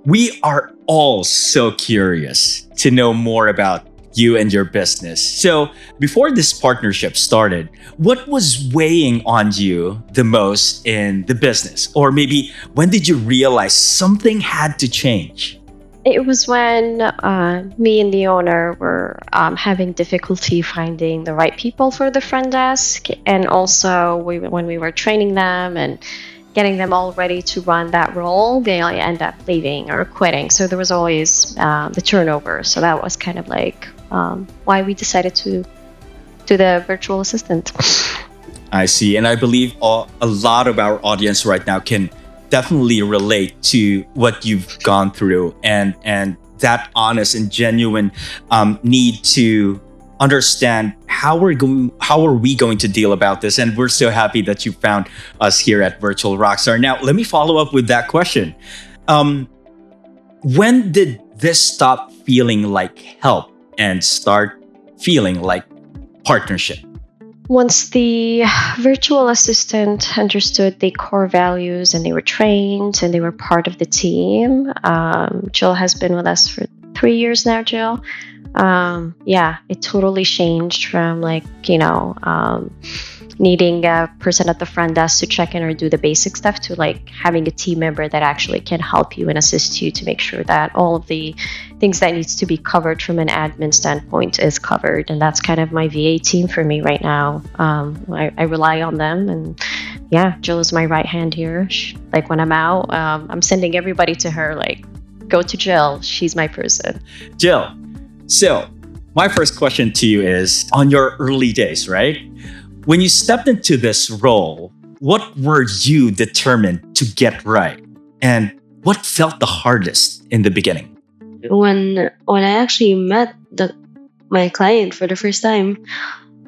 We are all so curious to know more about you and your business. So, before this partnership started, what was weighing on you the most in the business? Or maybe when did you realize something had to change? It was when me and the owner were having difficulty finding the right people for the front desk, and also when we were training them and getting them all ready to run that role, they all end up leaving or quitting. So there was always the turnover. So that was kind of like why we decided to do the virtual assistant. I see. And I believe a lot of our audience right now can definitely relate to what you've gone through and that honest and genuine need to understand how are we going to deal about this. And we're so happy that you found us here at Virtual Rockstar. Now, let me follow up with that question. When did this stop feeling like help and start feeling like partnership? Once the virtual assistant understood the core values and they were trained and they were part of the team, Jill has been with us for 3 years now, Jill. It totally changed from needing a person at the front desk to check in or do the basic stuff to like having a team member that actually can help you and assist you to make sure that all of the things that needs to be covered from an admin standpoint is covered. And that's kind of my VA team for me right now. I rely on them, and Jill is my right hand here. Like when I'm out, I'm sending everybody to her, like, go to Jill. She's my person. Jill, so my first question to you is on your early days, right? When you stepped into this role, what were you determined to get right? And what felt the hardest in the beginning? When I actually met my client for the first time,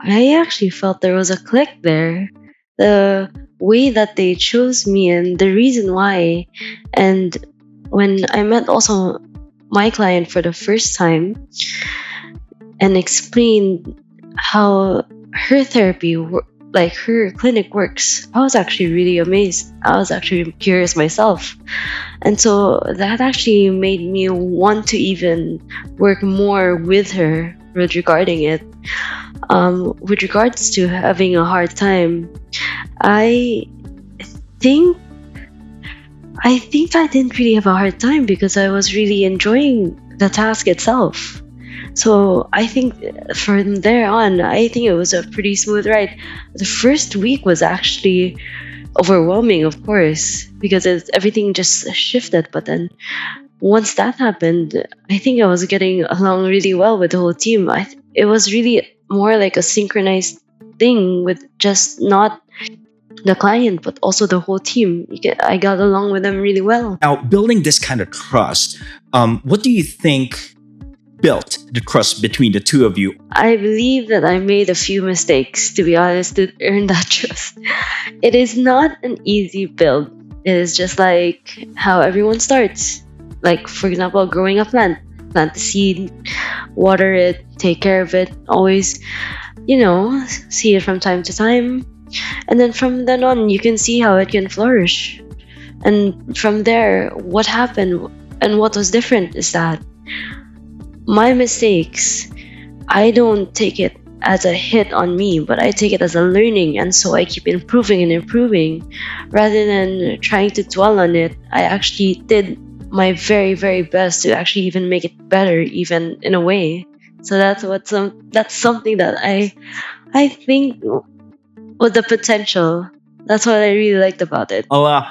I actually felt there was a click there. The way that they chose me and the reason why. And when I met also my client for the first time and explained how her therapy, like her clinic works, I was actually really amazed. I was actually curious myself. And so that actually made me want to even work more with her regarding it. With regards to having a hard time, I think I didn't really have a hard time because I was really enjoying the task itself. So I think from there on, I think it was a pretty smooth ride. The first week was actually overwhelming, of course, because everything just shifted. But then once that happened, I think I was getting along really well with the whole team. It was really more like a synchronized thing with just not the client, but also the whole team. I got along with them really well. Now, building this kind of trust, what do you think built the trust between the two of you? I believe that I made a few mistakes, to be honest, to earn that trust. It is not an easy build. It is just like how everyone starts. Like, for example, growing a plant. Plant the seed, water it, take care of it, always, see it from time to time. And then from then on, you can see how it can flourish. And from there, what happened and what was different is that my mistakes, I don't take it as a hit on me, but I take it as a learning. And so I keep improving and improving. Rather than trying to dwell on it, I actually did my very, very best to actually even make it better, even in a way. So that's something that I think with the potential. That's what I really liked about it. Alla,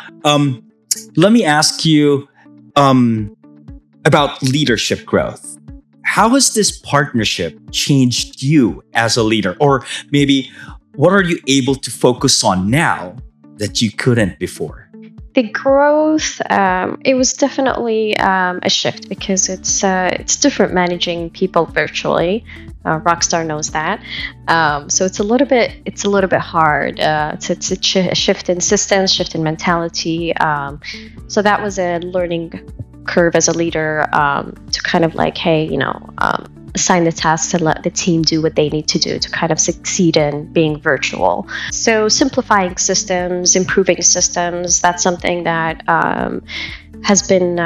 let me ask you about leadership growth. How has this partnership changed you as a leader? Or maybe what are you able to focus on now that you couldn't before? The growth, it was definitely a shift because it's different managing people virtually. Rockstar knows that, so it's a little bit hard. It's a shift in systems, shift in mentality. So that was a learning curve as a leader, to kind of like, hey, assign the tasks and let the team do what they need to do to kind of succeed in being virtual. So simplifying systems, improving systems, that's something that has been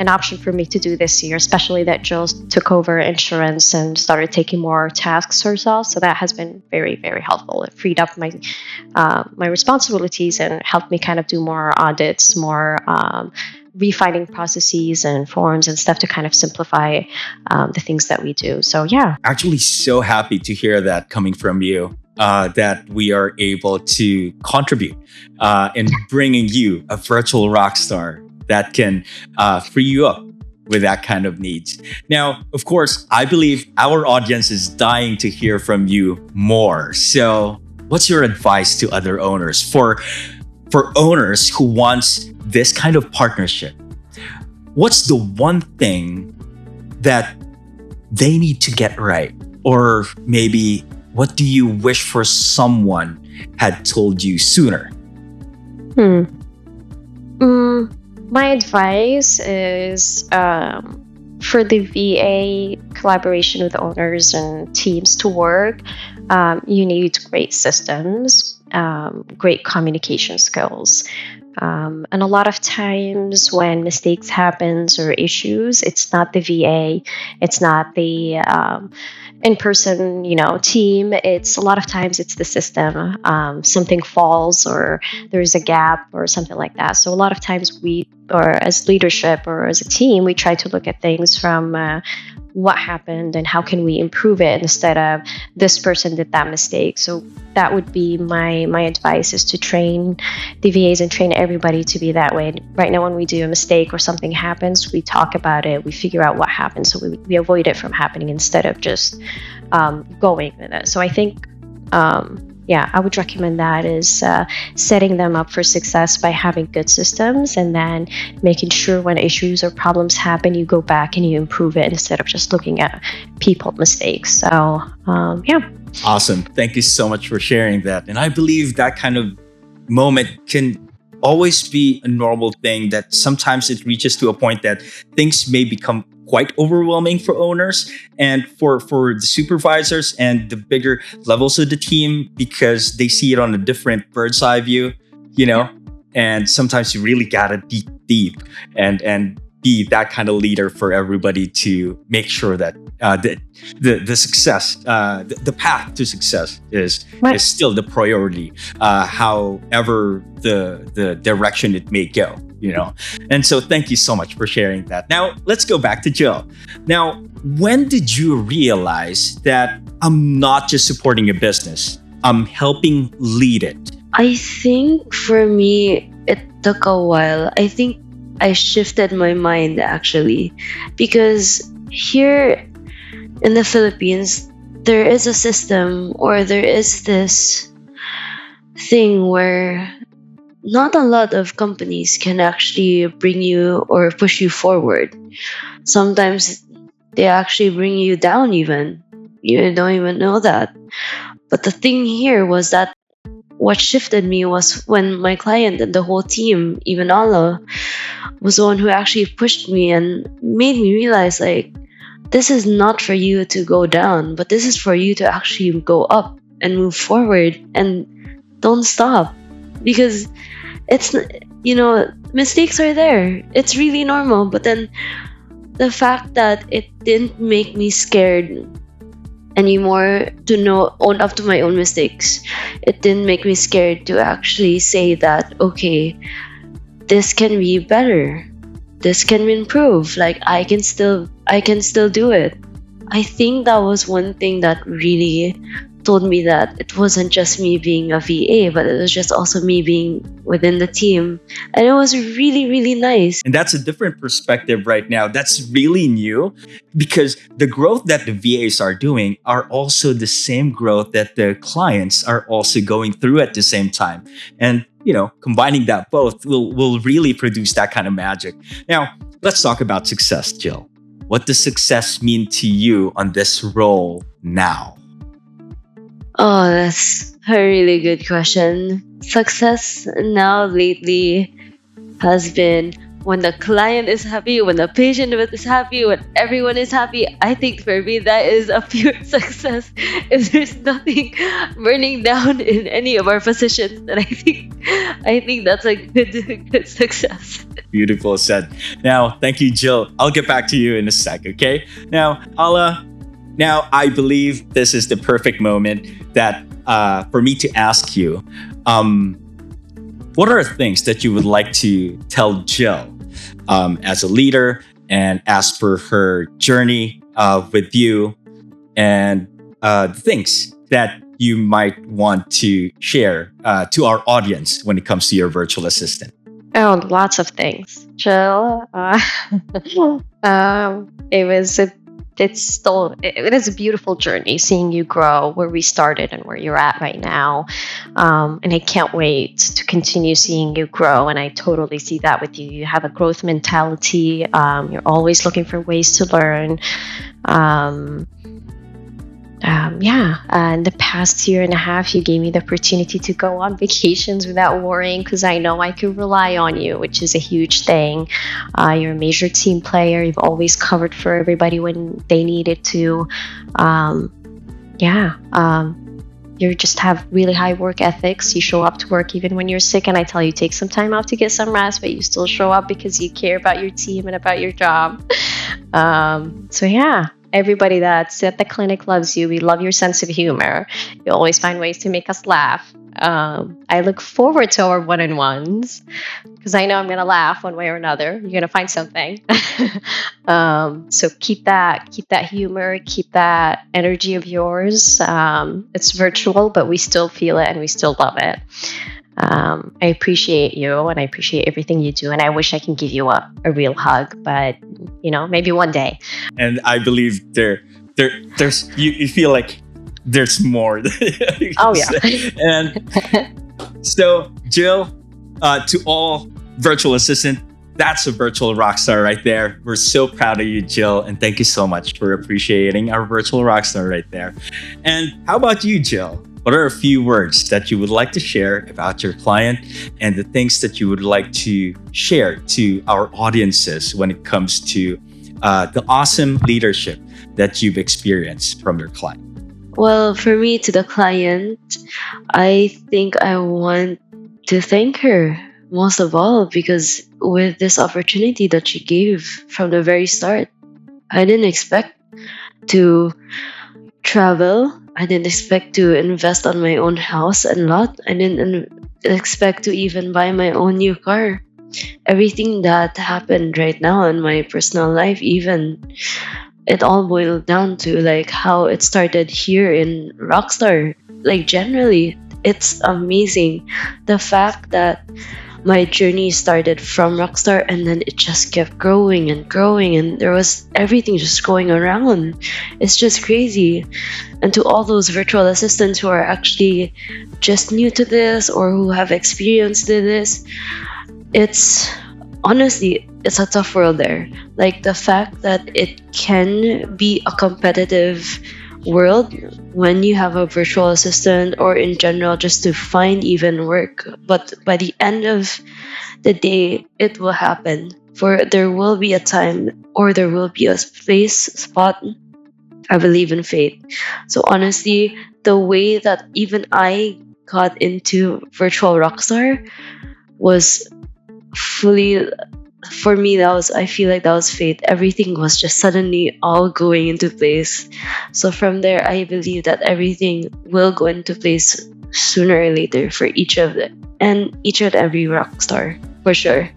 an option for me to do this year, especially that Jill took over insurance and started taking more tasks herself. So that has been very, very helpful. It freed up my responsibilities and helped me kind of do more audits, more refining processes and forms and stuff to kind of simplify the things that we do. So yeah. Actually, so happy to hear that coming from you. That we are able to contribute in bringing you a virtual rock star that can free you up with that kind of needs. Now, of course, I believe our audience is dying to hear from you more. So, what's your advice to other owners for owners who wants this kind of partnership? What's the one thing that they need to get right? Or maybe what do you wish for someone had told you sooner? My advice is for the VA collaboration with owners and teams to work, you need great systems, great communication skills. And a lot of times when mistakes happens or issues, it's not the VA, it's not the in-person, team. It's a lot of times it's the system. Something falls or there's a gap or something like that. So a lot of times we, or as leadership or as a team, we try to look at things from what happened and how can we improve it instead of this person did that mistake. So that would be my advice, is to train the VAs and train everybody to be that way. Right now, when we do a mistake or something happens, we talk about it, we figure out what happened, so we avoid it from happening instead of just going with it. So I think I would recommend that is setting them up for success by having good systems, and then making sure when issues or problems happen, you go back and you improve it instead of just looking at people mistakes. So, Awesome. Thank you so much for sharing that. And I believe that kind of moment can always be a normal thing, that sometimes it reaches to a point that things may become quite overwhelming for owners and for the supervisors and the bigger levels of the team, because they see it on a different bird's eye view, and sometimes you really gotta dig deep and be that kind of leader for everybody to make sure that the success, the path to success is still the priority, however the direction it may go. And so thank you so much for sharing that. Now, let's go back to Jill. Now, when did you realize that I'm not just supporting a business, I'm helping lead it? I think for me, it took a while. I think I shifted my mind actually, because here in the Philippines, there is a system, or there is this thing where not a lot of companies can actually bring you or push you forward. Sometimes they actually bring you down, even. You don't even know that. But the thing here was that what shifted me was when my client and the whole team, even Alla, was the one who actually pushed me and made me realize, like, this is not for you to go down, but this is for you to actually go up and move forward and don't stop. Because it's, mistakes are there. It's really normal. But then the fact that it didn't make me scared anymore to own up to my own mistakes. It didn't make me scared to actually say that, okay, this can be better. This can improve. Like, I can still do it. I think that was one thing that really told me that it wasn't just me being a VA, but it was just also me being within the team. And it was really, really nice. And that's a different perspective right now. That's really new, because the growth that the VAs are doing are also the same growth that the clients are also going through at the same time. And, combining that both will really produce that kind of magic. Now, let's talk about success, Jill. What does success mean to you on this role now? Oh, that's a really good question. Success now lately has been when the client is happy, when the patient is happy, when everyone is happy, I think for me that is a pure success. If there's nothing burning down in any of our positions, then I think that's a good success. Beautiful said. Now, thank you, Jill. I'll get back to you in a sec, okay? Now, Alla, now I believe this is the perfect moment that for me to ask you, what are things that you would like to tell Jill as a leader and as per her journey with you, and things that you might want to share to our audience when it comes to your virtual assistant? Oh, lots of things. Jill, it was a, it's still, it is a beautiful journey seeing you grow where we started and where you're at right now. And I can't wait to continue seeing you grow. And I totally see that with you. You have a growth mentality. You're always looking for ways to learn. In the past year and a half, you gave me the opportunity to go on vacations without worrying because I know I could rely on you, which is a huge thing. You're a major team player. You've always covered for everybody when they needed to. You just have really high work ethics. You show up to work even when you're sick, and I tell you take some time off to get some rest, but you still show up because you care about your team and about your job. Everybody that's at the clinic loves you. We love your sense of humor. You always find ways to make us laugh. I look forward to our one-on-ones because I know I'm going to laugh one way or another. You're going to find something. So keep that humor, keep that energy of yours. It's virtual, but we still feel it and we still love it. I appreciate you and I appreciate everything you do, and I wish I can give you a real hug, but maybe one day. And I believe there's you feel like there's more. Oh yeah. And so, Jill, to all virtual assistant, that's a virtual rock star right there. We're so proud of you, Jill, and thank you so much for appreciating our virtual rock star right there. And how about you, Jill? What are a few words that you would like to share about your client and the things that you would like to share to our audiences when it comes to the awesome leadership that you've experienced from your client? Well, for me, to the client, I think I want to thank her most of all because with this opportunity that she gave from the very start, I didn't expect to travel. I didn't expect to invest on my own house and lot. I didn't expect to even buy my own new car. Everything that happened right now in my personal life, even, it all boiled down to like how it started here in Rockstar. Like generally, it's amazing. The fact that my journey started from Rockstar and then it just kept growing and growing, and there was everything just going around. It's just crazy. And to all those virtual assistants who are actually just new to this or who have experienced this, it's honestly, it's a tough world there. Like the fact that it can be a competitive world when you have a virtual assistant or in general just to find even work, but by the end of the day it will happen. For there will be a time or there will be a spot. I believe in fate. So honestly, the way that even I got into Virtual Rockstar was fully, for me, I feel like that was fate. Everything was just suddenly all going into place. So from there, I believe that everything will go into place sooner or later for each and every rock star, for sure.